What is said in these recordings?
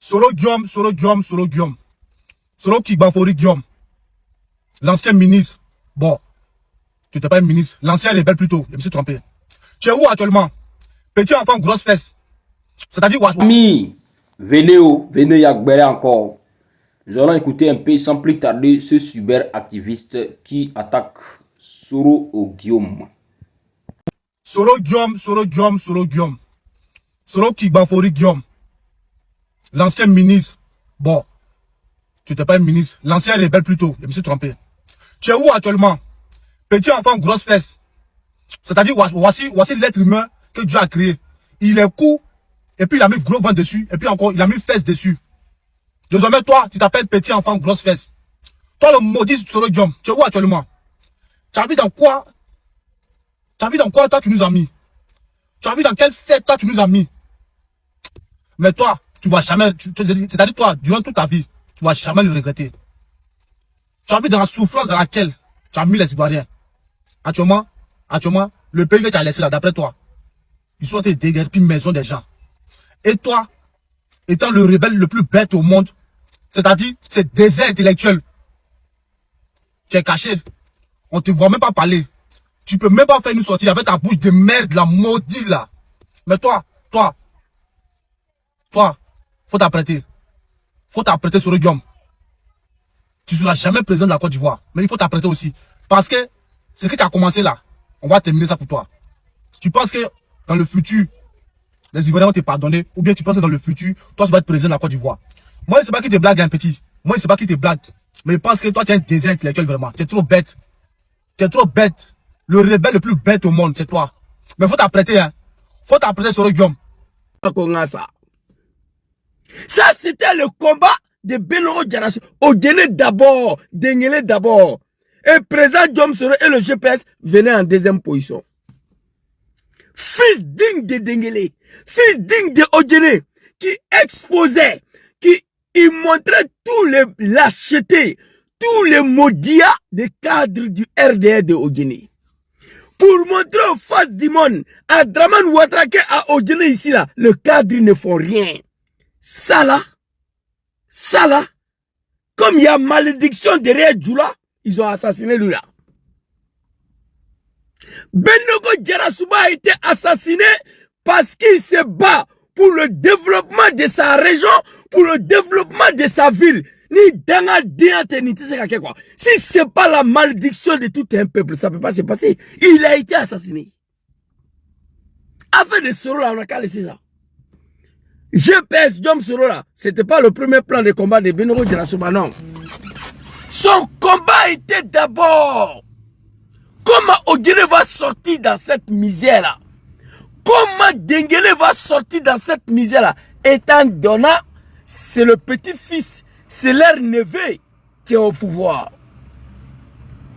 Soro Guillaume, Soro Guillaume, Soro Guillaume. Soro Kigbafori Guillaume. L'ancien ministre. Bon, tu n'étais pas un ministre. L'ancien rebelle plutôt. Je me suis trompé. Tu es où actuellement? Petit enfant, grosse fesse. C'est-à-dire quoi? Amis, venez Yagbere encore. Nous allons écouter un peu sans plus tarder ce cyberactiviste qui attaque Soro Guillaume. Soro Guillaume, Soro Guillaume, Soro Guillaume. Soro Kigbafori Guillaume. L'ancien ministre. Bon, tu n'étais pas un ministre. L'ancien rebelle plutôt. Je me suis trompé. Tu es où actuellement? Petit enfant, grosse fesse. C'est-à-dire, voici l'être humain que Dieu a créé. Il est court, et puis il a mis gros ventre dessus, et puis encore, il a mis fesse dessus. Désormais, toi, tu t'appelles petit enfant, grosse fesse. Toi, le maudit Soro Guillaume, tu es où actuellement? Tu as vu dans quoi? Tu as vu dans quoi, toi, tu nous as mis? Tu as vu dans quelle fête, toi, tu nous as mis? Mais toi, tu vas jamais, c'est-à-dire toi, durant toute ta vie, tu vas jamais le regretter. Tu as vu dans la souffrance dans laquelle tu as mis les Ivoiriens. Actuellement, le pays que tu as laissé là, d'après toi, ils sont des déguerpis maison des gens. Et toi, étant le rebelle le plus bête au monde, c'est-à-dire, c'est désert intellectuel. Tu es caché. On te voit même pas parler. Tu peux même pas faire une sortie avec ta bouche de merde, la maudite là. Mais toi, faut t'apprêter. Faut t'apprêter sur le Guillaume. Tu ne seras jamais président de la Côte d'Ivoire. Mais il faut t'apprêter aussi. Parce que ce que tu as commencé là, on va terminer ça pour toi. Tu penses que dans le futur, les Ivoiriens vont te pardonner, ou bien tu penses que dans le futur, toi tu vas être président de la Côte d'Ivoire. Moi, je ne sais pas qui te blague, un petit. Moi, je ne sais pas qui te blague. Mais je pense que toi, tu es un désert intellectuel vraiment. Tu es trop bête. Tu es trop bête. Le rebelle le plus bête au monde, c'est toi. Mais il faut t'apprêter, hein. Faut t'apprêter sur le Guillaume. Ça, c'était le combat de Benoro Djarasu. Ogene d'abord, Dengele d'abord. Et président Diom Soro et le GPS venaient en deuxième position. Fils digne de Dengele, fils digne de Ogene, qui exposait, qui il montrait tous les lâchetés, tous les maudits des cadres du RDR de Ogene. Pour montrer aux faces du monde, à Draman Ouatrake, à Ogene ici là, le cadre ne font rien. Ça là, comme il y a malédiction derrière Djoula, ils ont assassiné lui là. Benogo Djarasuba a été assassiné parce qu'il se bat pour le développement de sa région, pour le développement de sa ville. Ni danga quoi. Si c'est pas la malédiction de tout un peuple, ça peut pas se passer. Il a été assassiné. Avec des Soro là, on a qu'à laisser ça. GPS Diom Soro là, c'était pas le premier plan de combat de Benoro Djarasuba, non. Son combat était d'abord comment Ogene va sortir dans cette misère là. Comment Dengele va sortir dans cette misère là. Étant donné, c'est le petit-fils, c'est leur neveu qui est au pouvoir.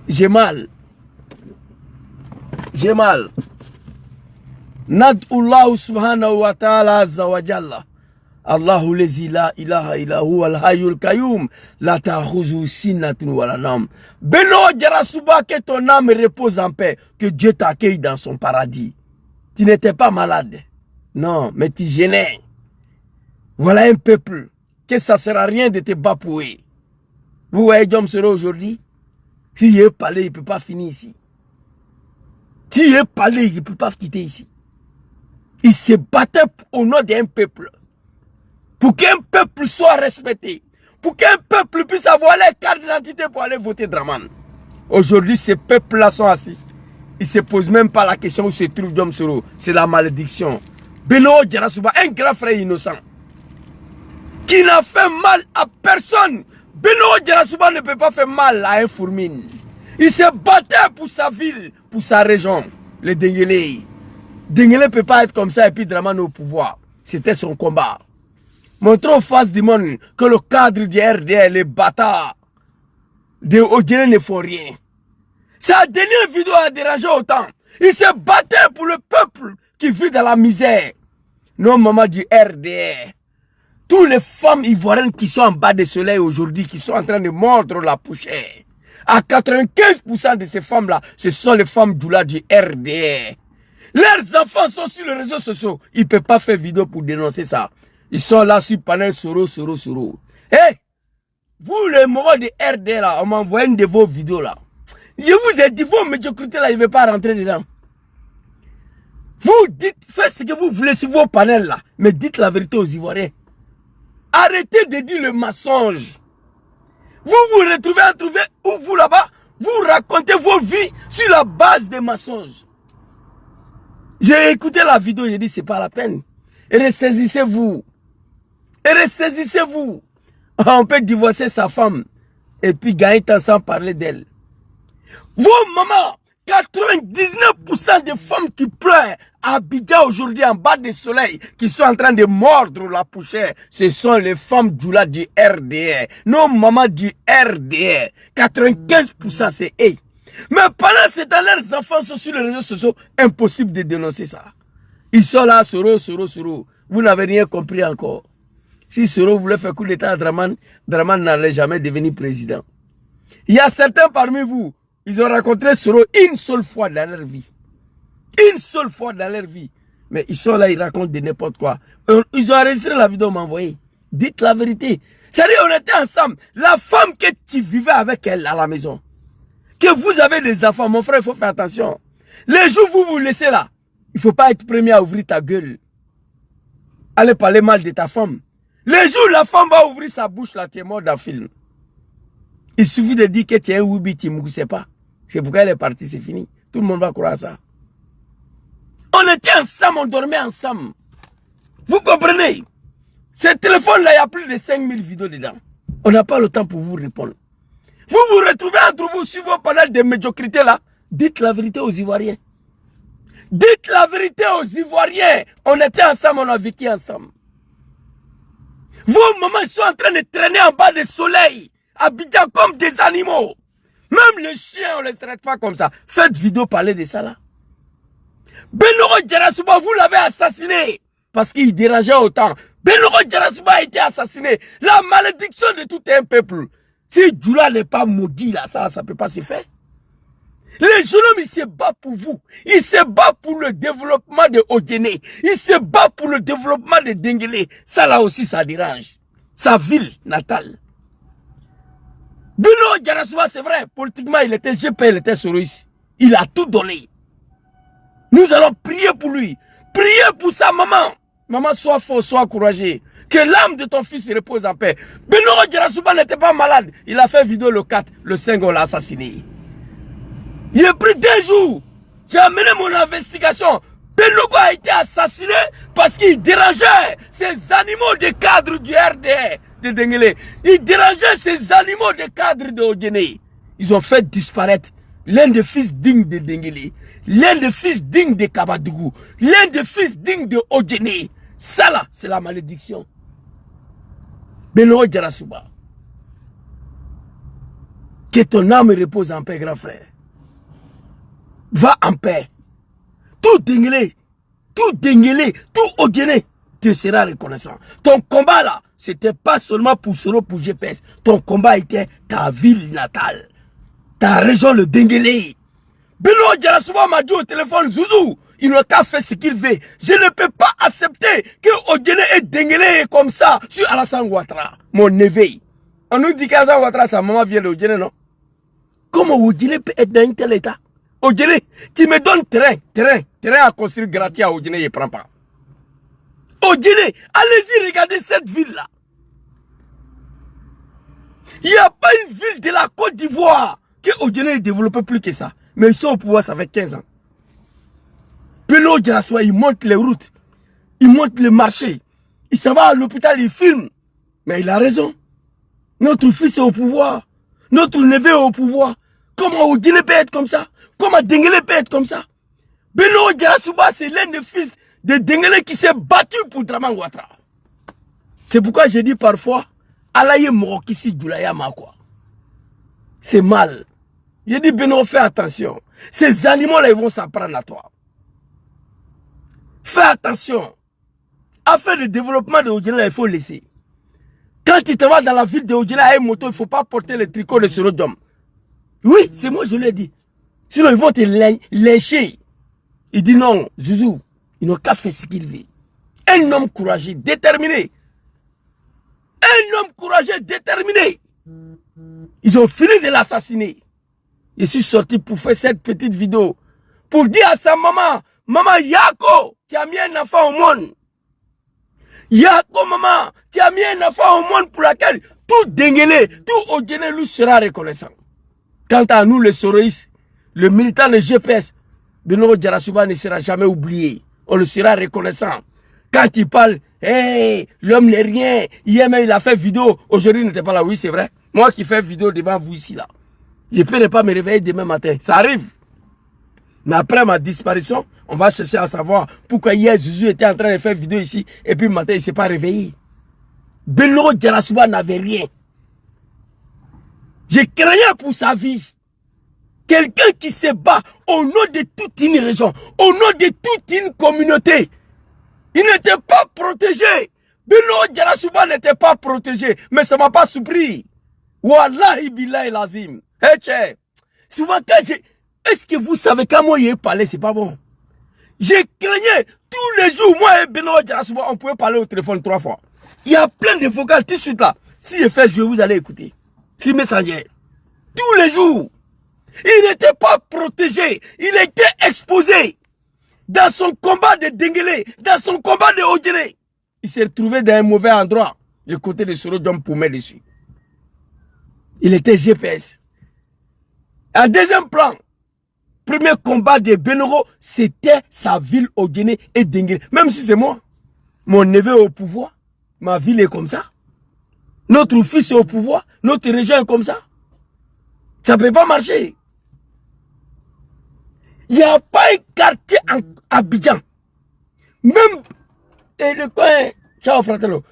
J'ai mal. Nad'ullahu subhanahu wa ta'ala azza wa jalla. Allahu lezi la ilaha illahu al hayyul qayyum la ta'khuzu sinatun wa la nawm. Benoro Djarasuba, que ton âme repose en paix, que Dieu t'accueille dans son paradis. Tu n'étais pas malade. Non, mais tu gênais. Voilà un peuple que ça ne sert à rien de te bapouer. Vous voyez Diom Soro aujourd'hui? S'il est parlé, il ne peut pas finir ici. S'il est parlé, il ne peut pas quitter ici. Il se battait au nom d'un peuple. Pour qu'un peuple soit respecté. Pour qu'un peuple puisse avoir les cartes d'identité pour aller voter Draman. Aujourd'hui, ces peuples-là sont assis. Ils ne se posent même pas la question où se trouve Diom Soro. C'est la malédiction. Benoro Djarasuba, un grand frère innocent. Qui n'a fait mal à personne. Benoro Djarasuba ne peut pas faire mal à un fourmine. Il se battait pour sa ville, pour sa région. Le Dengele. Dengele ne peut pas être comme ça et puis Draman au pouvoir. C'était son combat. Montrons aux faces du monde que le cadre du RDR, les bâtards de Ogene ne font rien. Sa dernière vidéo a dérangé autant. Il se battait pour le peuple qui vit dans la misère. Nos mamans du RDR. Toutes les femmes ivoiriennes qui sont en bas du soleil aujourd'hui, qui sont en train de mordre la poussière. À 95% de ces femmes-là, ce sont les femmes Djoula du RDR. Leurs enfants sont sur les réseaux sociaux. Ils ne peuvent pas faire vidéo pour dénoncer ça. Ils sont là sur panel Soro. Hey, vous les morts de RD là, on m'a envoyé une de vos vidéos là. Je vous ai dit, vos médiocrités là, il ne veut pas rentrer dedans. Vous dites, faites ce que vous voulez sur vos panels là, mais dites la vérité aux Ivoiriens. Arrêtez de dire le mensonge. Vous vous retrouvez à trouver où vous là-bas, vous racontez vos vies sur la base des mensonges. J'ai écouté la vidéo, j'ai dit c'est pas la peine. Ressaisissez-vous. Ressaisissez-vous. On peut divorcer sa femme et puis gagner temps sans parler d'elle. Vos mamans, 99% des femmes qui pleurent à Abidjan aujourd'hui en bas du soleil, qui sont en train de mordre la poussière, ce sont les femmes du RDR. Nos mamans du RDR. 95% c'est eux. Mais pendant ce temps, leurs enfants sont sur les réseaux sociaux, impossible de dénoncer ça. Ils sont là, Soro. Vous n'avez rien compris encore. Si Soro voulait faire coup d'état à Draman, Draman n'allait jamais devenir président. Il y a certains parmi vous, ils ont rencontré Soro une seule fois dans leur vie. Une seule fois dans leur vie. Mais ils sont là, ils racontent de n'importe quoi. Ils ont enregistré la vidéo, m'ont envoyé. Dites la vérité. C'est-à-dire, on était ensemble. La femme que tu vivais avec elle à la maison, que vous avez des enfants, mon frère, il faut faire attention. Les jours où vous vous laissez là, il ne faut pas être premier à ouvrir ta gueule. Allez parler mal de ta femme. Les jours où la femme va ouvrir sa bouche, là, tu es mort dans le film. Il suffit de dire que tu es un Wubi, tu ne sais pas. C'est pourquoi elle est partie, c'est fini. Tout le monde va croire ça. On était ensemble, on dormait ensemble. Vous comprenez? Ce téléphone-là, il y a plus de 5000 vidéos dedans. On n'a pas le temps pour vous répondre. Vous vous retrouvez entre vous sur vos panels de médiocrité là. Dites la vérité aux Ivoiriens. Dites la vérité aux Ivoiriens. On était ensemble, on a vécu ensemble. Vos mamans sont en train de traîner en bas du soleil, Abidjan comme des animaux. Même les chiens, on ne les traite pas comme ça. Faites vidéo parler de ça là. Benoro Djarasouba, vous l'avez assassiné parce qu'il dérangeait autant. Benoro Djarasouba a été assassiné. La malédiction de tout un peuple. Si Djoula n'est pas maudit là, ça ne peut pas se faire. Les jeunes hommes, ils se battent pour vous. Ils se battent pour le développement de Odjené. Ils se battent pour le développement de Denguélé. Ça là aussi, ça dérange. Sa ville natale. Benoro Djarasouba, c'est vrai, politiquement, il était GP, il était Soroïs. Il a tout donné. Nous allons prier pour lui. Prier pour sa maman. Maman, sois fort, sois courageux. Que l'âme de ton fils se repose en paix. Benoro Djarasouba n'était pas malade. Il a fait vidéo le 4, le 5, on l'a assassiné. Il a pris 2 jours. J'ai amené mon investigation. Benoro a été assassiné parce qu'il dérangeait ces animaux de cadre du RDR de Denguélé. Il dérangeait ces animaux de cadre de Odjené. Ils ont fait disparaître l'un des fils dignes de Denguélé, l'un des fils dignes de Kabadougou, l'un des fils dignes de Odjené. Ça là, c'est la malédiction. Benoro Djarasouba. Que ton âme repose en paix, grand frère. Va en paix. Tout Denguélé, tout Odjené te sera reconnaissant. Ton combat là, c'était pas seulement pour Soro, pour GPS. Ton combat était ta ville natale, ta région, le Denguélé. Benoro Djarasouba m'a dit au téléphone, Zouzou, il n'a qu'à faire ce qu'il veut. Je ne peux pas accepter que Odjené et Denguélé comme ça sur Alassane Ouattara, mon neveu. On nous dit qu'Alassane Ouattara, sa maman vient de Odjené, non? Comment Odjené peut être dans un tel état? Odjené, tu me donnes terrain à construire gratuit à Odjené, il ne prend pas. Odjené, allez-y, regardez cette ville-là. Il n'y a pas une ville de la Côte d'Ivoire que Odjené ait développé plus que ça. Mais ils sont au pouvoir, ça fait 15 ans. Benoro Djarasouba, il monte les routes, il monte les marchés, il s'en va à l'hôpital, il filme. Mais il a raison. Notre fils est au pouvoir, notre neveu est au pouvoir. Comment Odjené peut être comme ça? Comment Denguélé peut être comme ça? Benoro Djarasouba, c'est l'un des fils de Denguélé qui s'est battu pour Draman Ouattara. C'est pourquoi je dis parfois, Alaye Morokisi Djoulaya Makwa. C'est mal. Je dis Benoro, fais attention. Ces animaux-là, ils vont s'en prendre à toi. Fais attention. Afin de développement de Odjené, il faut laisser. Quand tu te vas dans la ville de Odjené à une moto, il ne faut pas porter le tricot de Soro Diom. Oui, c'est moi, je l'ai dit. Sinon, ils vont te lyncher. Il dit non, Zouzou, ils n'ont qu'à faire ce qu'ils veulent. Un homme courageux, déterminé. courageux, déterminés. Ils ont fini de l'assassiner. Je suis sorti pour faire cette petite vidéo. Pour dire à sa maman, maman Yako, tu as mis un enfant au monde. Yako, maman, tu as mis un enfant au monde pour laquelle tout Denguélé, tout Odjene lui sera reconnaissant. Quant à nous, les soroïstes, le militant de GPS, Benoît Djarasuba ne sera jamais oublié. On le sera reconnaissant. Quand il parle, hey, l'homme n'est rien. Hier même, il a fait vidéo. Aujourd'hui, il n'était pas là. Oui, c'est vrai. Moi qui fais vidéo devant vous ici, là. Je peux ne pas me réveiller demain matin. Ça arrive. Mais après ma disparition, on va chercher à savoir pourquoi hier, Jésus était en train de faire vidéo ici. Et puis, le matin, il ne s'est pas réveillé. Benoît Djarasuba n'avait rien. Je craignais pour sa vie. Quelqu'un qui se bat au nom de toute une région, au nom de toute une communauté. Il n'était pas protégé. Benoît Djarasuba n'était pas protégé. Mais ça ne m'a pas surpris. Wallahi billahi lazim. Hey, tchè. Souvent quand j'ai... Est-ce que vous savez quand moi j'ai parlé, c'est pas bon. J'ai craigné tous les jours. Moi et Benoît Djarasuba, on pouvait parler au téléphone 3 fois. Il y a plein de vocales tout de suite là. Si je fais jouer, vous allez écouter. Si Messenger. Tous les jours. Il n'était pas protégé. Il était exposé. Dans son combat de Denguélé, dans son combat de Odjene, il s'est retrouvé dans un mauvais endroit, le côté de Soro Diom pour mettre dessus. Il était GPS. En deuxième plan, premier combat de Benoro, c'était sa ville Odjene et Denguélé. Même si c'est moi, mon neveu est au pouvoir, ma ville est comme ça. Notre fils est au pouvoir, notre région est comme ça. Ça ne peut pas marcher. Il n'y a pas un quartier en Abidjan. Même le coin. Ciao, fratello.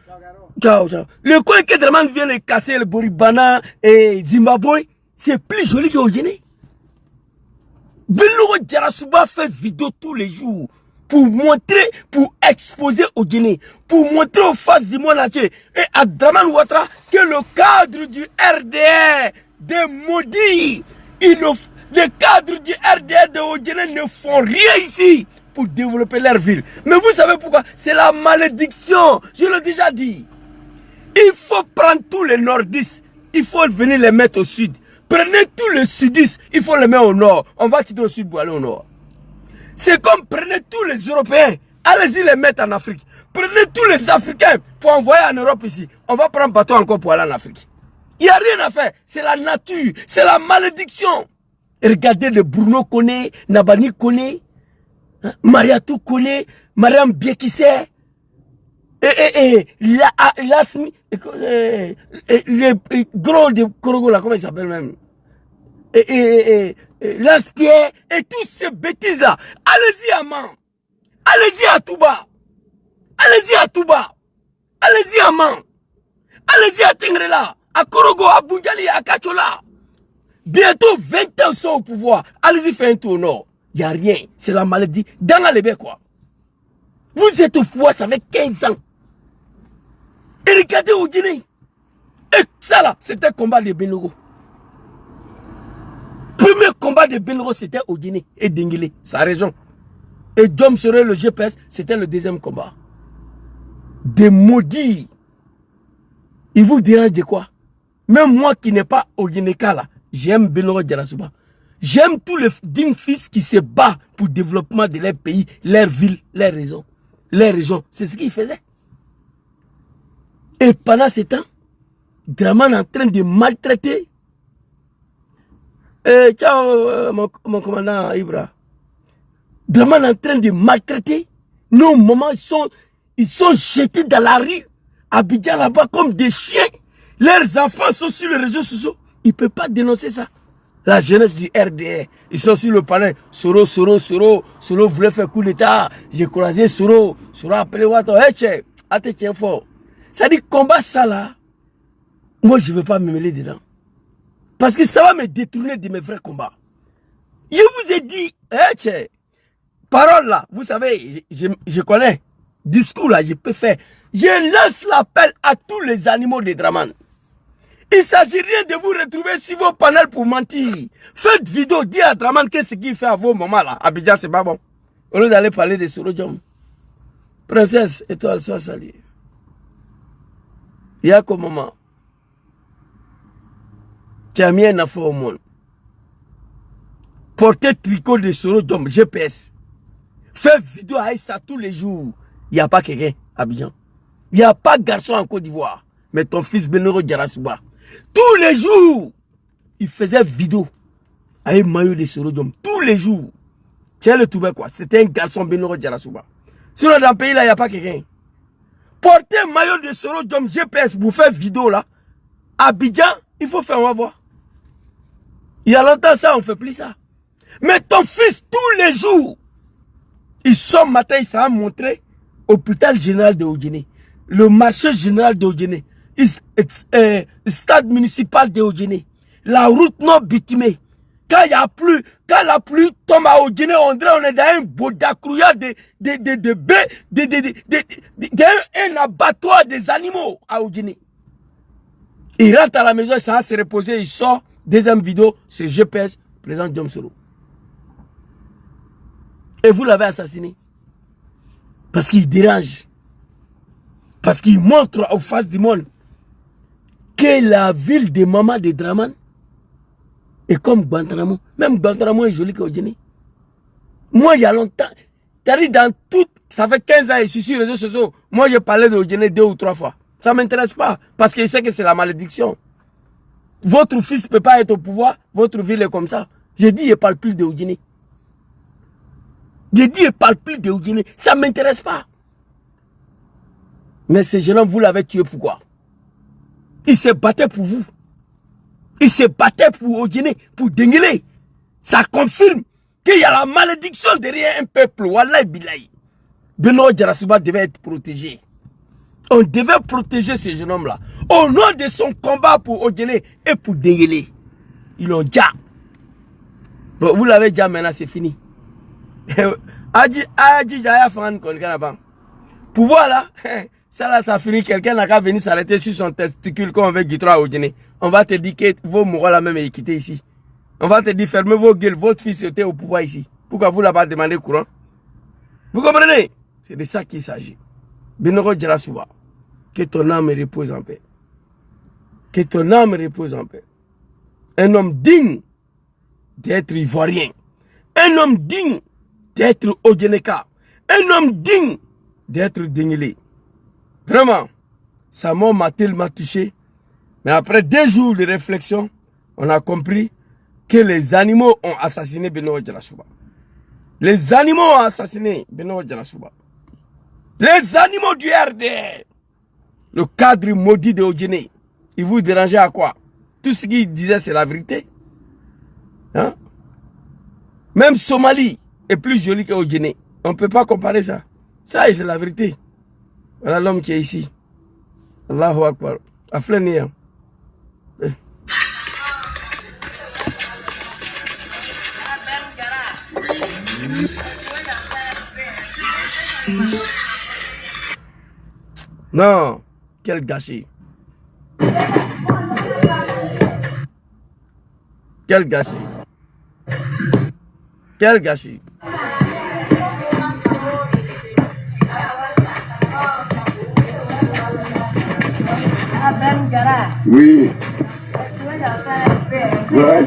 Ciao, ciao. Le coin que Draman vient de casser, le Boribana et Zimbabwe, c'est plus joli que Odjene. Benoît Djarasuba fait vidéo tous les jours pour montrer, pour exposer Odjene, pour montrer aux faces du monde entier et à Draman Ouattara que le cadre du RDR des maudits, les cadres du RDR de Odjene ne font rien ici pour développer leur ville. Mais vous savez pourquoi? C'est la malédiction. Je l'ai déjà dit. Il faut prendre tous les nordistes. Il faut venir les mettre au sud. Prenez tous les sudistes. Il faut les mettre au nord. On va quitter au sud pour aller au nord. C'est comme prenez tous les Européens. Allez-y les mettre en Afrique. Prenez tous les Africains pour envoyer en Europe ici. On va prendre bateau encore pour aller en Afrique. Il n'y a rien à faire. C'est la nature. C'est la malédiction. Regardez le Bruno Koné, Nabani Koné, Mariatou Koné, Mariam Biekisse, Lasmi, les gros de Korogo là, comment il s'appelle même, Laspierre, et tous ces bêtises là. Allez-y à Man. Allez-y à Touba. Allez-y à Touba. Allez-y à Man. Allez-y à Tengrela, à Korogo, à Bungali, à Kachola. Bientôt 20 ans sont au pouvoir. Allez-y faire un tour au nord. Il n'y a rien. C'est la maladie. Dans la quoi. Vous êtes au pouvoir, ça fait 15 ans. Et regardez Odjene. Et ça là, c'était le combat de Benoro. Premier combat de Benoro, c'était Odjene et Denguélé, sa région. Et Diom Soro, le GPS, c'était le deuxième combat. Des maudits. Ils vous dérangent de quoi? Même moi qui n'ai pas Odjeneka là, j'aime Benoît Djarasuba. J'aime tous les dignes fils qui se battent pour le développement de leur pays, leur ville, leur région. Leur région. C'est ce qu'ils faisaient. Et pendant ce temps, Draman est en train de maltraiter. Ciao, mon commandant Ibra. Draman est en train de maltraiter. Nos mamans, ils sont jetés dans la rue. Abidjan là-bas comme des chiens. Leurs enfants sont sur les réseaux sociaux. Ils ne peuvent pas dénoncer ça. La jeunesse du RDR, ils sont sur le panel. Soro voulait faire coup d'état. J'ai croisé Soro a appelé Wato. Hé, tchè, attends, tiens fort. Ça dit, combat ça là, moi je ne veux pas me mêler dedans. Parce que ça va me détourner de mes vrais combats. Je vous ai dit, hé, tchè, parole là, vous savez, je connais. Discours là, je peux faire. Je lance l'appel à tous les animaux de Draman. Il ne s'agit rien de vous retrouver sur vos panels pour mentir. Faites vidéo, dites à Draman qu'est-ce qu'il fait à vos moments là. Abidjan, c'est pas bon. Au lieu d'aller parler de Soro Diom. Princesse, étoile, sois saluée. Yako maman. Tu as mis un affaire au monde. Porter tricot de Soro Diom, GPS. Faire vidéo avec ça tous les jours. Il n'y a pas quelqu'un à Abidjan. Il n'y a pas de garçon en Côte d'Ivoire. Mais ton fils Benoro Djarasouba, tous les jours, il faisait vidéo avec maillot de Soro Diom. Tous les jours. Tu as le tout quoi. C'était un garçon Benoro Djarasouba. Sinon, dans le pays là, il n'y a pas quelqu'un. Porter maillot de Soro Diom GPS pour faire vidéo là, à Abidjan, il faut faire, on va voir. Il y a longtemps ça, on ne fait plus ça. Mais ton fils, tous les jours, il sort matin, il s'est montré au hôpital général de Ogéné, le marché général de Ogéné, stade municipal de Ogéné, la route non bitumée. Quand il y a plus, quand la pluie tombe à Ogéné, on dirait on est dans un bodacrouillard de baies, un abattoir des animaux à Ogéné. Il rentre à la maison, il s'en va se reposer, il sort. Deuxième vidéo, c'est GPS, président Diom Soro. Et vous l'avez assassiné. Parce qu'il dérange. Parce qu'il montre aux faces du monde que la ville de Maman de Draman est comme Guantanamo. Même Guantanamo est joli qu'Ogéné. Moi, il y a longtemps, c'est-à-dire dans tout, ça fait 15 ans, je suis sur les réseaux sociaux. Moi, j'ai parlé d'Ogéné 2 ou 3 fois. Ça ne m'intéresse pas. Parce qu'il sait que c'est la malédiction. Votre fils ne peut pas être au pouvoir. Votre ville est comme ça. J'ai dit, il ne parle plus d'Ogéné. J'ai dit, il ne parle plus d'Ogéné. Ça ne m'intéresse pas. Mais ces jeunes hommes, vous l'avez tué pourquoi? Il se battait pour vous. Il se battait pour Ogéné, pour Denguélé. Ça confirme qu'il y a la malédiction derrière un peuple. Wallahi billahi. Benoro Djarasouba devait être protégé. On devait protéger ces jeunes hommes-là. Au nom de son combat pour Ogéné et pour Denguélé. Ils l'ont déjà. Bon, vous l'avez déjà, maintenant c'est fini. Pouvoir là, ça là, ça finit. Quelqu'un n'a qu'à venir s'arrêter sur son testicule quand on veut guitrer à Ogéné. On va te dire que vos mourants là même est quitté ici. On va te dire fermez vos gueules, votre fils était au pouvoir ici. Pourquoi vous l'avez pas demandé courant? Vous comprenez? C'est de ça qu'il s'agit. Benoro Djarasouba, que ton âme repose en paix. Que ton âme repose en paix. Un homme digne d'être ivoirien. Un homme digne d'être Ogénéka. Un homme digne d'être Denguélé. Vraiment, sa mort m'a tellement touché. Mais après 2 jours de réflexion, on a compris que les animaux ont assassiné Benoro Djarasouba. Les animaux ont assassiné Benoro Djarasouba. Les animaux du RDR. Le cadre maudit de Ogéné. Il vous dérangeait à quoi? Tout ce qu'il disait, c'est la vérité. Hein? Même Somalie est plus jolie que Ogéné. On ne peut pas comparer ça. Ça, c'est la vérité. Voilà l'homme qui est ici. Allahu Akbar. Aflenia. Non, quel gâchis. Quel gâchis. Quel gâchis. Oui. Ouais.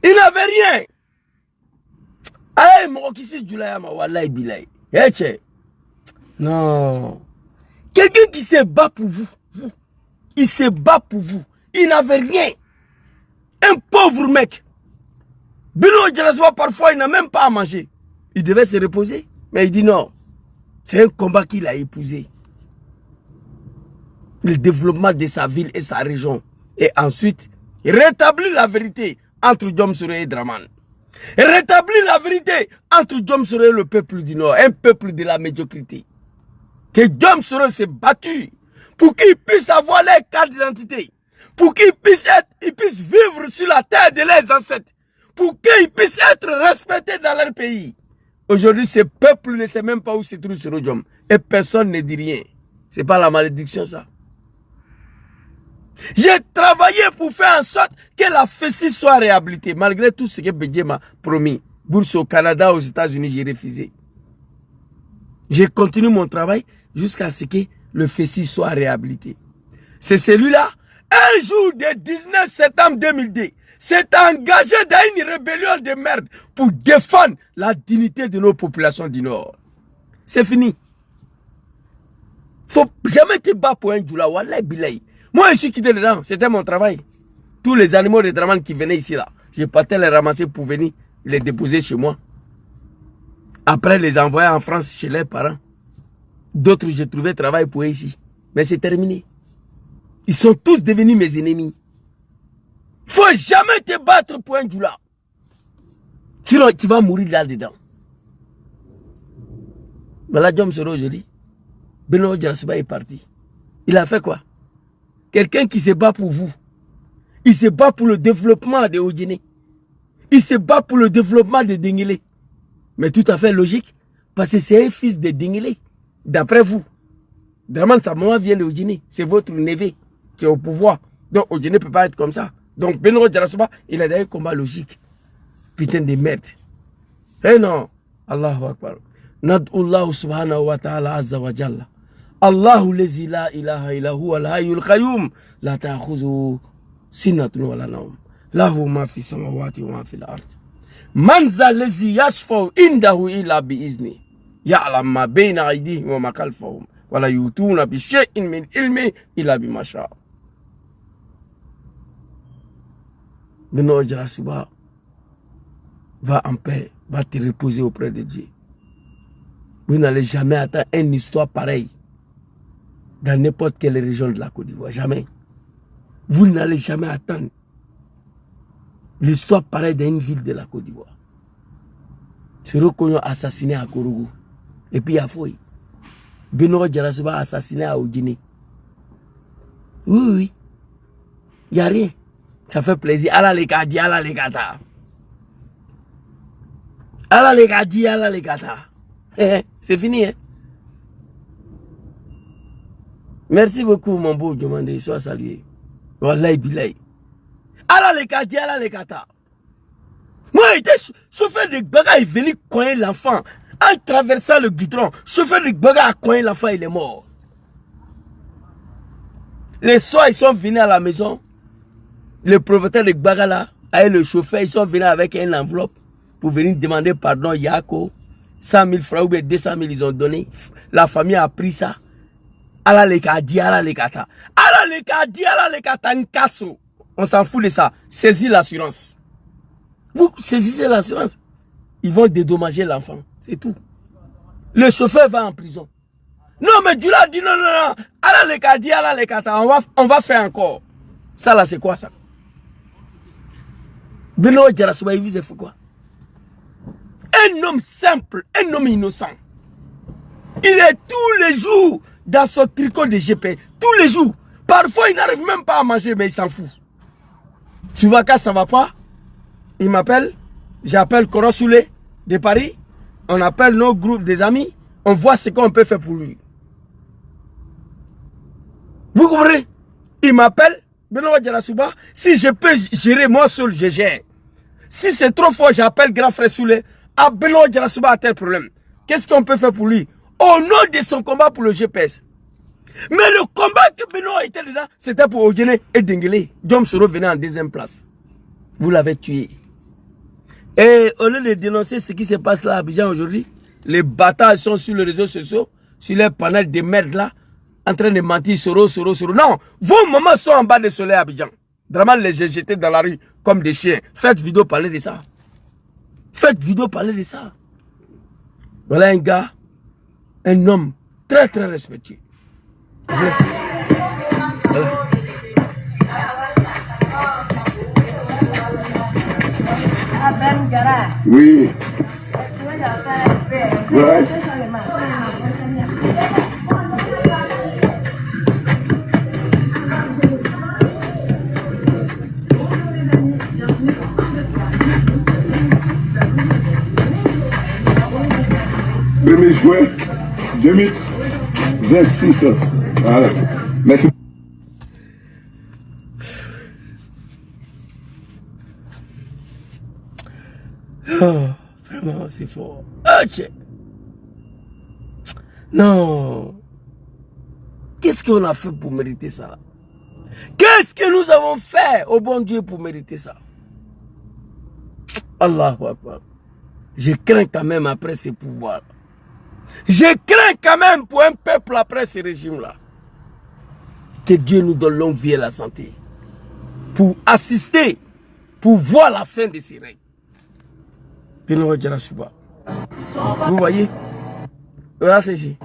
Il n'avait rien. Allez, mon kisi Julayama, wallahi billahi. Non. Quelqu'un qui se bat pour vous. Il se bat pour vous. Il n'avait rien. Un pauvre mec. Benoro Djarasouba, parfois, il n'a même pas à manger. Il devait se reposer. Mais il dit non. C'est un combat qu'il a épousé. Le développement de sa ville et sa région. Et ensuite, rétablir la vérité entre Diom Soro et Draman. Rétablir la vérité entre Diom Soro et le peuple du Nord. Un peuple de la médiocrité. Que Diom Soro s'est battu pour qu'ils puissent avoir leur carte d'identité. Pour qu'ils puissent vivre sur la terre de leurs ancêtres. Pour qu'ils puissent être respectés dans leur pays. Aujourd'hui, ce peuple ne sait même pas où se trouve Soro Diom. Et personne ne dit rien. C'est pas la malédiction, ça. J'ai travaillé pour faire en sorte que la FECI soit réhabilitée. Malgré tout ce que Bédié m'a promis. Bourse au Canada, aux États-Unis, j'ai refusé. J'ai continué mon travail jusqu'à ce que le FECI soit réhabilité. C'est celui-là, un jour de 19 septembre 2002, s'est engagé dans une rébellion de merde pour défendre la dignité de nos populations du Nord. C'est fini. Faut jamais te battre pour un djoula. Wallah bilay. Moi, je suis quitté dedans. C'était mon travail. Tous les animaux de Draman qui venaient ici, là, je partais les ramasser pour venir les déposer chez moi. Après, les envoyer en France chez leurs parents. D'autres, j'ai trouvé travail pour eux ici. Mais c'est terminé. Ils sont tous devenus mes ennemis. Faut jamais te battre pour un djoula. Sinon, tu vas mourir là-dedans. Voilà, Diom Soro aujourd'hui. Beno Djarasuba est parti. Il a fait quoi? Quelqu'un qui se bat pour vous. Il se bat pour le développement de Odjine. Il se bat pour le développement de Dengele. Mais tout à fait logique. Parce que c'est un fils de Dengele. D'après vous. Draman, sa maman vient de Odjine. C'est votre neveu qui est au pouvoir. Donc Odjine ne peut pas être comme ça. Donc Beno Djarasuba, il a un combat logique. Putain de merde. Eh non. Allahu Akbar. Nad'ullahu subhanahu wa ta'ala azza wa jalla. Allahu lezi la ilaha illa huwa al-hayyul qayyum la ta'khuzuhu sinatun wa la nawm lahu ma fi samawati wa ma fi al-ard man za lezi yashfa'u indahu illa bi izni ya'lam ma bayna aydihim wa ma khalfahum wa la yutuna bi shay'in min ilmi illa bima sha'a. Beno Djarasuba va en paix, va te reposer auprès de Dieu. Vous n'allez jamais attendre une histoire pareille dans n'importe quelle région de la Côte d'Ivoire. Jamais. Vous n'allez jamais attendre l'histoire pareille dans une ville de la Côte d'Ivoire. C'est reconnu assassiné à Korougou. Et puis à Foy. Beno Djarasuba assassiné à Odjine. Oui, oui. Il n'y a rien. Ça fait plaisir. Allah les gadi, Allah les gata. Allah les gadi, Allah les gata. C'est fini, hein? Merci beaucoup, mon beau Diomandé. Sois salué. Wallahi billahi. Allah les kati, Allah les kata. Moi, j'étais chauffeur de baga, il est venu coincer l'enfant. En traversant le goudron, chauffeur de baga a coincé l'enfant, il est mort. Les soirs, ils sont venus à la maison. Le propriétaire de baga là, avec le chauffeur, ils sont venus avec une enveloppe pour venir demander pardon, Yako. 100 000 francs ou bien 200 000, ils ont donné. La famille a pris ça. Allah les kadi, Allah les kata. Allah les kadi, Allah les kata, nkasso. On s'en fout de ça. Saisis l'assurance. Vous saisissez l'assurance. Ils vont dédommager l'enfant. C'est tout. Le chauffeur va en prison. Non, mais Dieu l'a dit non, non, non. Allah les kadi, Allah les kata. On va faire encore. Ça là, c'est quoi ça? Beno Djarasuba, il vous a fait quoi? Un homme simple, un homme innocent. Il est tous les jours dans son tricot de GP. Tous les jours. Parfois, il n'arrive même pas à manger, mais il s'en fout. Tu vois quand ça va pas, il m'appelle. J'appelle Korosoulé de Paris. On appelle nos groupes des amis. On voit ce qu'on peut faire pour lui. Vous comprenez? Il m'appelle. Beno Djarasuba. Si je peux gérer moi seul, je gère. Si c'est trop fort, j'appelle grand frère Soulé. Ah, Beno Djarasuba a tel problème. Qu'est-ce qu'on peut faire pour lui? Au nom de son combat pour le GPS. Mais le combat que Beno était dedans, c'était pour Odjine et Dengele. Diom Soro venait en deuxième place. Vous l'avez tué. Et au lieu de dénoncer ce qui se passe là à Abidjan aujourd'hui, les bâtards sont sur les réseaux sociaux, sur les panels de merde là, en train de mentir Soro. Non, vos mamans sont en bas de soleil à Abidjan. Draman les a jetés dans la rue comme des chiens. Faites vidéo parler de ça. Faites vidéo parler de ça. Voilà un gars, un homme très très respectueux. Voilà. Oui. Ouais. Premier juin 2026. Voilà. Merci. Oh, vraiment, c'est fort. Ok. Non. Qu'est-ce qu'on a fait pour mériter ça là? Qu'est-ce que nous avons fait au bon Dieu pour mériter ça? Allahu Akbar. Je crains quand même après ces pouvoirs. Je crains quand même pour un peuple après ce régime-là. Que Dieu nous donne longue vie et la santé. Pour assister, pour voir la fin de ces règnes. Vous voyez? Voilà, c'est ici.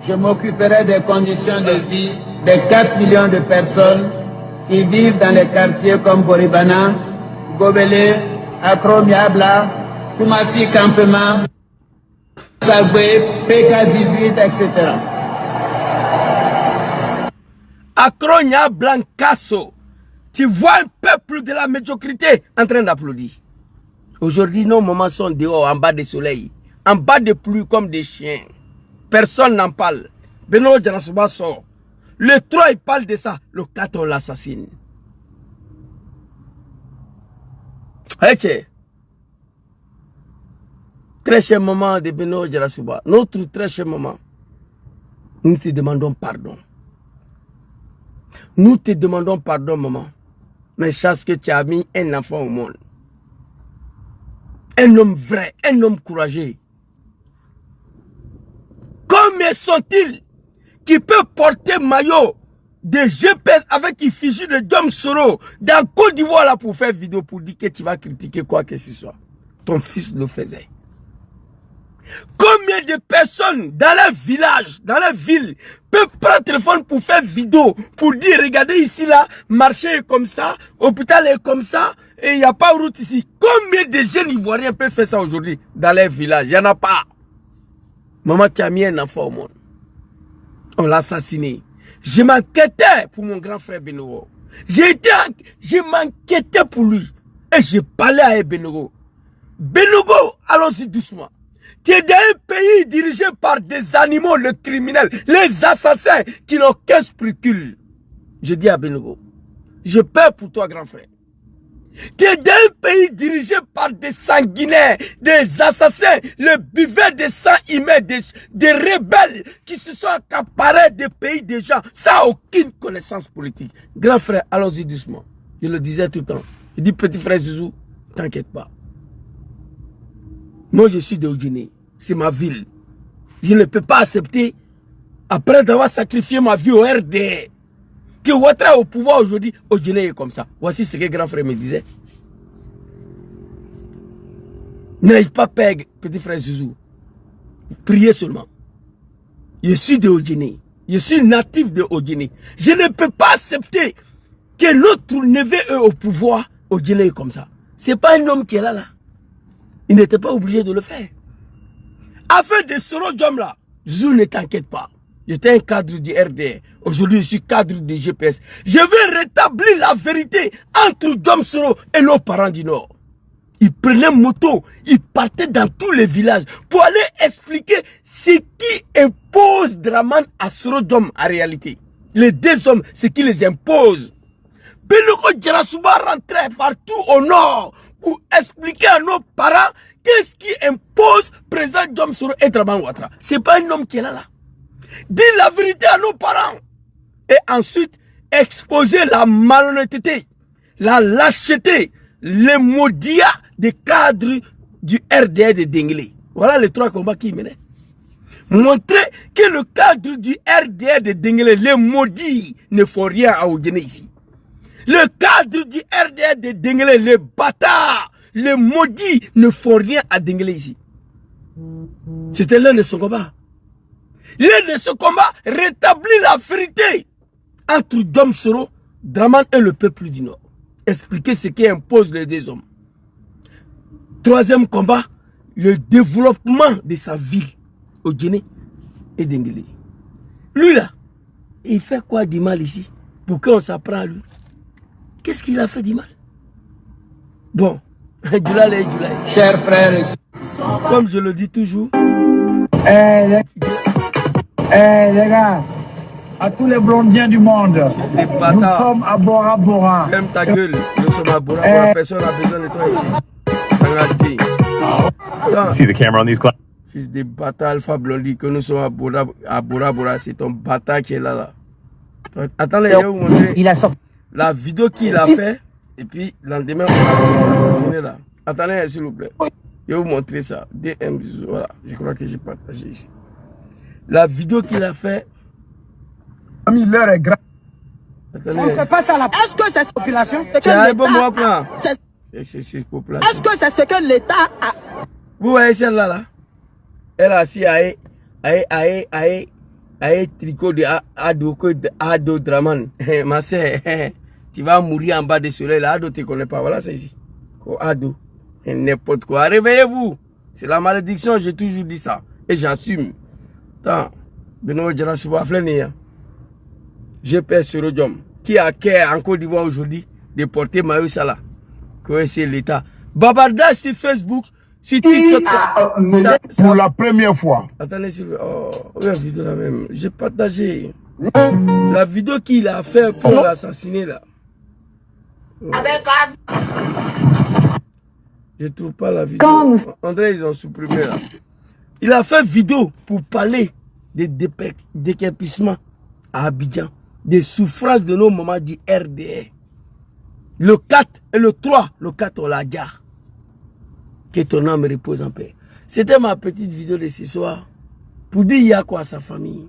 Je m'occuperai des conditions de vie des 4 millions de personnes qui vivent dans les quartiers comme Boribana, Gobele, Accro Miabla, Koumassi Campement, Sagwe, PK18, etc. Accro Miabla, Kasso. Tu vois un peuple de la médiocrité en train d'applaudir. Aujourd'hui, nos mamans sont dehors, en bas du soleil, en bas de pluie comme des chiens. Personne n'en parle. Beno Djarasuba sort. Le 3, il parle de ça. Le 4, on l'assassine. Très cher maman de Beno Djarasuba, notre très cher maman, nous te demandons pardon. Nous te demandons pardon, maman. Mais chasse que tu as mis un enfant au monde. Un homme vrai, un homme courageux. Combien sont-ils qui peuvent porter maillot de GPS avec effigie de Dom Soro dans Côte d'Ivoire là pour faire vidéo pour dire que tu vas critiquer quoi que ce soit? Ton fils le faisait. Combien de personnes dans leur village, dans leur ville, peuvent prendre le téléphone pour faire vidéo, pour dire regardez ici là, marché est comme ça, hôpital est comme ça, et il n'y a pas de route ici. Combien de jeunes Ivoiriens peuvent faire ça aujourd'hui dans leur village? Il n'y en a pas. Maman, tu as mis un enfant au monde. On l'a assassiné. Je m'inquiétais pour mon grand frère Benoro. Je m'inquiétais pour lui. Et je parlais à Benoro. Benoro, allons-y doucement. Tu es dans un pays dirigé par des animaux, les criminels, les assassins qui n'ont qu'un scrupule. Je dis à Benoro, je peur pour toi, grand frère. Tu es dans un pays dirigé par des sanguinaires, des assassins, les buveurs de sang humain, des rebelles qui se sont accaparés des pays des gens sans aucune connaissance politique. Grand frère, allons-y doucement. Je le disais tout le temps. Je dis, petit frère Zouzou, t'inquiète pas. Moi, je suis de Oudjine. C'est ma ville. Je ne peux pas accepter, après d'avoir sacrifié ma vie au RDR, que Ouattara au pouvoir aujourd'hui, Oudjine est comme ça. Voici ce que grand frère me disait. N'aille pas perdre, petit frère Zouzou. Priez seulement. Je suis de Oudjine. Je suis natif de Oudjine. Je ne peux pas accepter que notre neveu est au pouvoir, Oudjine est comme ça. Ce n'est pas un homme qui est là. Il n'était pas obligé de le faire. Afin de Soro Diom là, Zou ne t'inquiète pas. J'étais un cadre du RDR. Aujourd'hui, je suis cadre du GPS. Je vais rétablir la vérité entre Diom Soro et nos parents du Nord. Ils prenaient moto, ils partaient dans tous les villages pour aller expliquer ce qui impose Dramane à Soro Diom en réalité. Les deux hommes, ce qui les impose. Benoko Djarasuba rentrait partout au Nord pour expliquer à nos parents qu'est-ce qui impose président Diom Soro et Dramane Ouattara. Ce n'est pas un homme qui est là. Dis la vérité à nos parents. Et ensuite, exposer la malhonnêteté, la lâcheté, les maudits des cadres du RDR de Denguele. Voilà les trois combats qu'il menait. Montrer que le cadre du RDR de Denguele, les maudits, ne font rien à Oudjine ici. Le cadre du RDR de Denguele, les bâtards, les maudits ne font rien à Denguele ici. C'était l'un de son combat. L'un de son combat rétablit la vérité entre Diom Soro, Dramane et le peuple du Nord. Expliquer ce qui impose les deux hommes. Troisième combat, le développement de sa ville, Oudjine et Denguele. Lui là, il fait quoi du mal ici? Pour qu'on s'apprend à lui? Qu'est-ce qu'il a fait du mal? Bon, Chers frères et sœurs, comme je le dis toujours, les gars, à tous les blondiens du monde, fils de nous bâtard, sommes à Bora Bora. ferme ta gueule, nous sommes à Bora Bora, personne n'a besoin de toi ici. See the camera on these clouds? Fils de bâtard, Alpha Blondie, que nous sommes à Bora Bora, c'est ton bâtard qui est là. Attends, les gars, vous montrez. Il a sorti. La vidéo qu'il a fait, et puis le lendemain, on l'a assassiné là. Attendez, s'il vous plaît. Je vais vous montrer ça. DM, voilà, je crois que j'ai partagé ici. La vidéo qu'il a fait. L'heure est grave. Attendez. On ne fait pas ça là. Est-ce que c'est population? C'est population. Est-ce que c'est ce que l'État a? Vous voyez celle-là là? Elle a assis à tricot de Ado Draman. Ma sœur, tu vas mourir en bas de soleil là. Ado, tu ne connais pas. Voilà, c'est ici. Ado. N'importe quoi. Réveillez-vous. C'est la malédiction, j'ai toujours dit ça. Et j'assume. Attends. Benoît Djarasuba Flenia. GP Sorodium. Qui a cœur en Côte d'Ivoire aujourd'hui de porter Maïs Salah. Que c'est l'État. Babardage sur Facebook. Si Pour la première fois. Attendez, s'il vous plaît. Oh, la vidéo là même. J'ai partagé. La vidéo qu'il a fait pour l'assassiner là. Oh. Je trouve pas la vidéo. André, ils ont supprimé là. Il a fait vidéo pour parler des décapissements à Abidjan. Des souffrances de nos mamans du RDR. Le 4 et le 3, le 4 on l'a dit. Que ton âme repose en paix. C'était ma petite vidéo de ce soir. Pour dire il y a quoi à sa famille.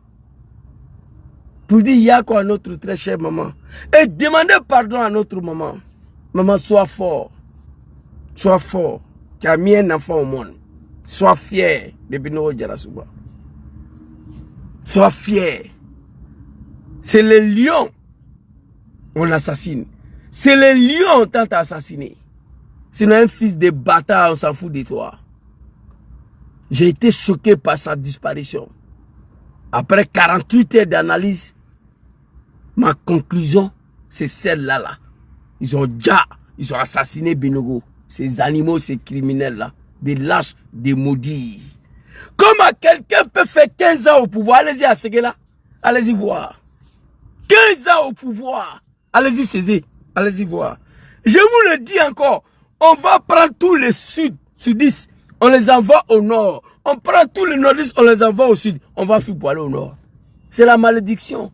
Pour dire il y a quoi à notre très chère maman. Et demander pardon à notre maman. Maman, sois fort. Sois fort. Tu as mis un enfant au monde. Sois fier de Benoît Djarasuba. Sois fier. C'est les lions on assassine. C'est les lions on tente à assassiner. Sinon un fils de bâtard, on s'en fout de toi. J'ai été choqué par sa disparition. Après 48 heures d'analyse, ma conclusion, c'est celle-là. Là. Ils ont assassiné Benogo. Ces animaux, ces criminels-là. Des lâches, des maudits. Comment quelqu'un peut faire 15 ans au pouvoir? Allez-y à Séguéla. Allez-y voir. 15 ans au pouvoir. Allez-y saisir. Allez-y voir. Je vous le dis encore. On va prendre tous les sudistes. On les envoie au nord. On prend tous les nordistes. On les envoie au sud. On va fuir pour aller au nord. C'est la malédiction.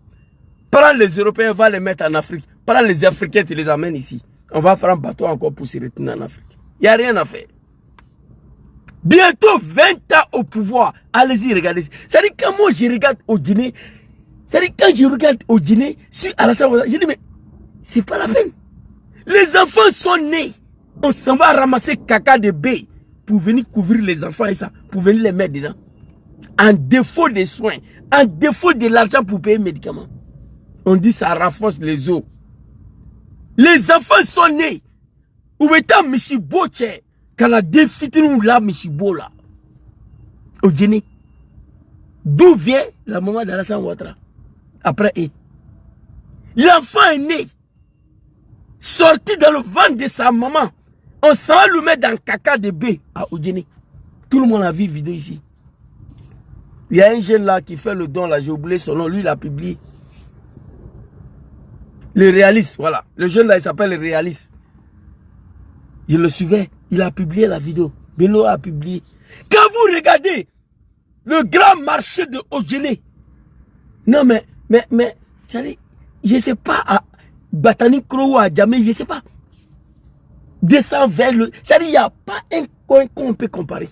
Prends les Européens, on va les mettre en Afrique. Prends les Africains, tu les amènes ici. On va faire un bateau encore pour se retourner en Afrique. Il n'y a rien à faire. Bientôt 20 ans au pouvoir. Allez-y, regardez. C'est-à-dire quand moi je regarde au dîner, c'est-à-dire quand je regarde au dîner, sur Alassane Ouattara, je dis mais c'est pas la peine. Les enfants sont nés. On s'en va ramasser caca de bébé pour venir couvrir les enfants et ça, pour venir les mettre dedans. En défaut des soins, en défaut de l'argent pour payer les médicaments. On dit ça renforce les os. Les enfants sont nés. Où est Michibo tché? Quand la défite nous là, Michibo là. Au dîner. D'où vient la maman d'Alassane Ouattara? Après, l'enfant est né. Sorti dans le ventre de sa maman. On s'en va le mettre dans le caca de bébé à Odjene. Tout le monde a vu la vidéo ici. Il y a un jeune là qui fait le don là, j'ai oublié son nom, lui il a publié. Le réaliste, voilà. Le jeune là il s'appelle le réaliste. Je le suivais, il a publié la vidéo. Beno a publié. Quand vous regardez le grand marché de Odjene, non mais, je ne sais pas, à Batani Kro ou à Djamé, je ne sais pas. Descend vers le... C'est-à-dire, il n'y a pas un coin qu'on peut comparer.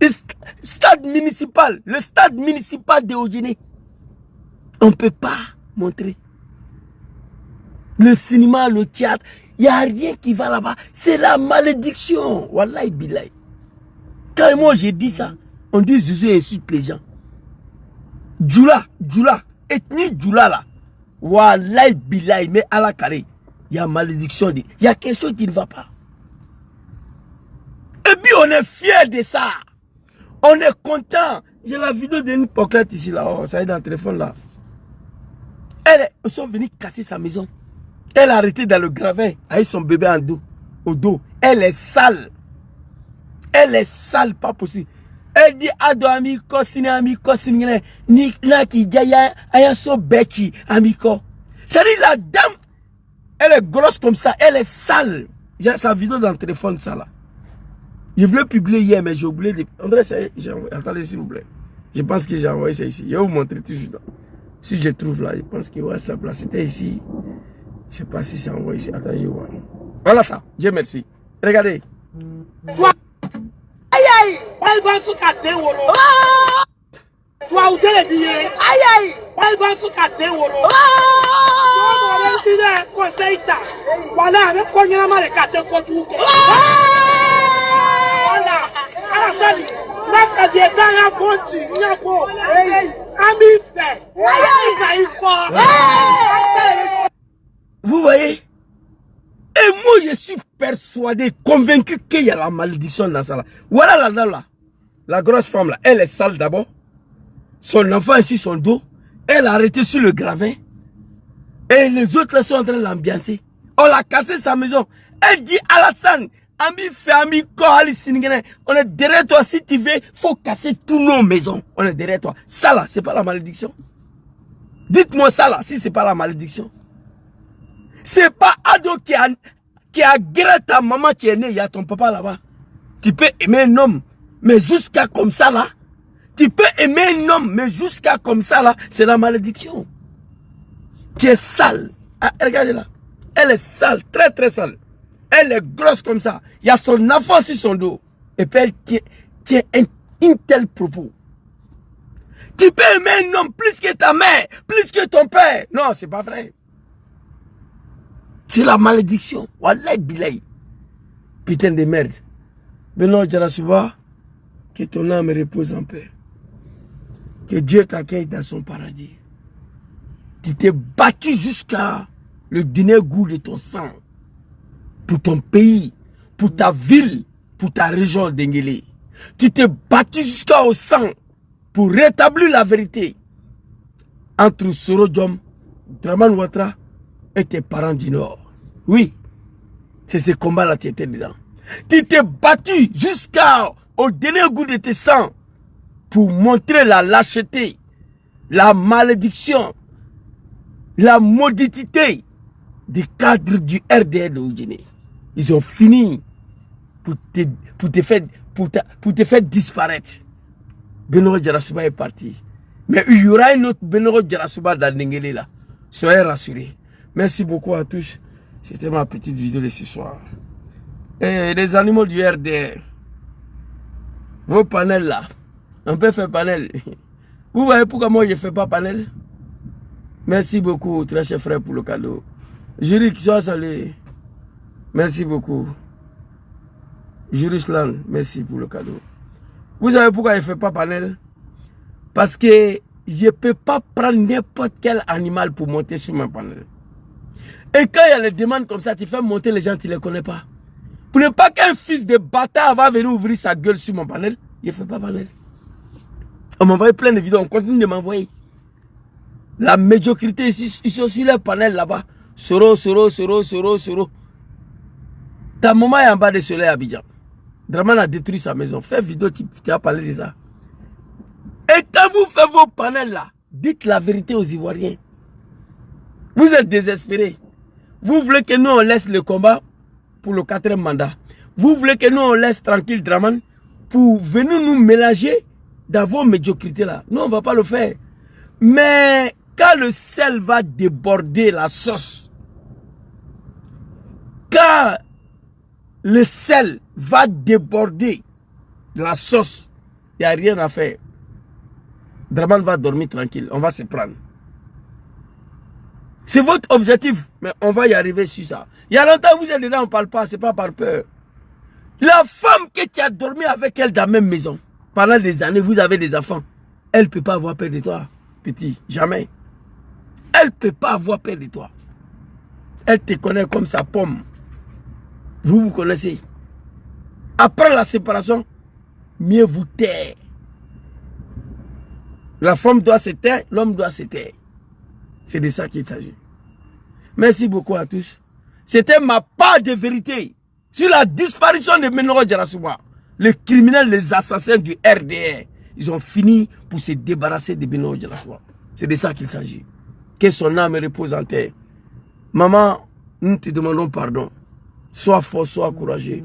Le stade municipal de Odjene, on ne peut pas montrer. Le cinéma, le théâtre, il n'y a rien qui va là-bas. C'est la malédiction. Wallahi billahi. Quand moi j'ai dit ça, on dit Jésus insulte les gens. Djoula, ethnie Djoula là. Wallahi billahi, mais à la carré. Il y a malédiction, il y a quelque chose qui ne va pas. Et puis on est fiers de ça. On est content. J'ai la vidéo d'une poquette ici là. Oh, ça est dans le téléphone là. Ils sont venus casser sa maison. Elle a arrêté dans le gravet avec son bébé au dos. Elle est sale. Elle est sale, pas possible. Elle dit Ado amico, sine ni la qui jaya ayaso beki amico. C'est-à-dire la dame, elle est grosse comme ça, elle est sale. J'ai sa vidéo dans le téléphone, ça là. Je voulais publier hier, mais j'ai oublié de... André, attendez s'il vous plaît. Je pense que j'ai envoyé ça ici. Je vais vous montrer toujours. Si je trouve là, je pense que ouais, ça place, c'était ici. Je sais pas si c'est envoyé ici. Attends, je vois. Voilà ça. Dieu merci. Regardez. Aïe aïe. Elle va se casser wolo. Toi où t'es billet. Aïe aïe. Elle va se casser wolo. Conseil ta. Voilà, avec quoi il y a mal de casser quoi tu veux. Voilà. Alors ça dit, la dans la bonne, il y a beau. Ami fait. Aïe aïe. Vous voyez? Et moi, je suis persuadé, convaincu qu'il y a la malédiction dans ça là. Voilà la dame là. La grosse femme là. Elle est sale d'abord. Son enfant ici, son dos. Elle a arrêté sur le gravin. Et les autres là sont en train de l'ambiancer. On l'a cassé sa maison. Elle dit Alassane, Ami fait Ami Kohali Sinigene. On est derrière toi. Si tu veux, faut casser toutes nos maisons. On est derrière toi. Ça là, c'est pas la malédiction. Dites-moi ça là, si c'est pas la malédiction. C'est pas Ado qui a guéri ta maman qui est née, il y a ton papa là-bas. Tu peux aimer un homme, mais jusqu'à comme ça là. Tu peux aimer un homme, mais jusqu'à comme ça là, c'est la malédiction. Tu es sale. Ah, regardez là. Elle est sale, très très sale. Elle est grosse comme ça. Il y a son enfant sur son dos. Et puis elle tient un tel propos. Tu peux aimer un homme plus que ta mère, plus que ton père. Non, c'est pas vrai. C'est la malédiction. Wallahi billahi. Putain de merde. Benoît Djarasuba, que ton âme repose en paix. Que Dieu t'accueille dans son paradis. Tu t'es battu jusqu'à le dernier goût de ton sang. Pour ton pays, pour ta ville, pour ta région d'Enguélé. Tu t'es battu jusqu'au sang pour rétablir la vérité entre Soro Diom, Dramane Ouattara et tes parents du Nord. Oui, c'est ce combat-là qui était dedans. Tu t'es battu jusqu'au dernier goût de tes sangs pour montrer la lâcheté, la malédiction, la maudité des cadres du RDR de Guinée. Ils ont fini pour te faire disparaître. Benoît Djarasuba est parti. Mais il y aura un autre Benoît Djarasuba dans Ndengele là. Soyez rassurés. Merci beaucoup à tous. C'était ma petite vidéo de ce soir. Et les animaux du RDR. Vos panels là. On peut faire panel. Vous voyez pourquoi moi je ne fais pas panel? Merci beaucoup, très cher frère, pour le cadeau. Jury qui soit salué. Merci beaucoup. Juruslan, merci pour le cadeau. Vous savez pourquoi je ne fais pas panel? Parce que je ne peux pas prendre n'importe quel animal pour monter sur mon panel. Et quand il y a les demandes comme ça, tu fais monter les gens, tu ne les connais pas. Pour ne pas qu'un fils de bâtard va venir ouvrir sa gueule sur mon panel, je ne fais pas panel. On m'envoie plein de vidéos, on continue de m'envoyer. La médiocrité ici, ils sont sur les panels là-bas. Soro. Ta maman est en bas de soleil à Abidjan. Dramane a détruit sa maison. Fais vidéo, tu as parlé de ça. Et quand vous faites vos panels là, dites la vérité aux Ivoiriens. Vous êtes désespérés. Vous voulez que nous on laisse le combat pour le 4e mandat. Vous voulez que nous on laisse tranquille Dramane pour venir nous mélanger dans vos médiocrités là. Nous on ne va pas le faire. Mais quand le sel va déborder la sauce, quand le sel va déborder la sauce, il n'y a rien à faire. Dramane va dormir tranquille, on va se prendre. C'est votre objectif, mais on va y arriver sur ça. Il y a longtemps, vous êtes dedans, on ne parle pas, c'est pas par peur. La femme que tu as dormi avec elle dans la même maison, pendant des années, vous avez des enfants, elle ne peut pas avoir peur de toi, petit, jamais. Elle ne peut pas avoir peur de toi. Elle te connaît comme sa pomme. Vous vous connaissez. Après la séparation, mieux vous taire. La femme doit se taire, l'homme doit se taire. C'est de ça qu'il s'agit. Merci beaucoup à tous. C'était ma part de vérité sur la disparition de Benoît Djarasuba. Les criminels, les assassins du RDR, ils ont fini pour se débarrasser de Benoît Djarasuba. C'est de ça qu'il s'agit. Que son âme repose en terre. Maman, nous te demandons pardon. Sois fort, sois courageux.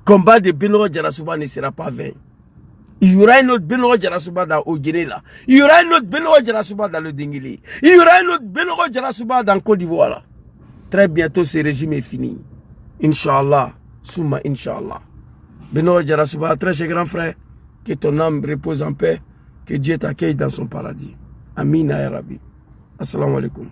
Combat de Benoît Djarasuba ne sera pas vain. Il y aura un autre Benoît Djarasuba dans Oguéré là. Il y aura un autre Benoît Djarasuba dans le Dengélé. Il y aura un autre Benoît Djarasuba dans Côte d'Ivoire là. Très bientôt, ce régime est fini. Inch'Allah. Souma, Inch'Allah. Beno Jarasuba, très cher grand frère, que ton âme repose en paix, que Dieu t'accueille dans son paradis. Amin ya Rabbi. Assalamu alaikum.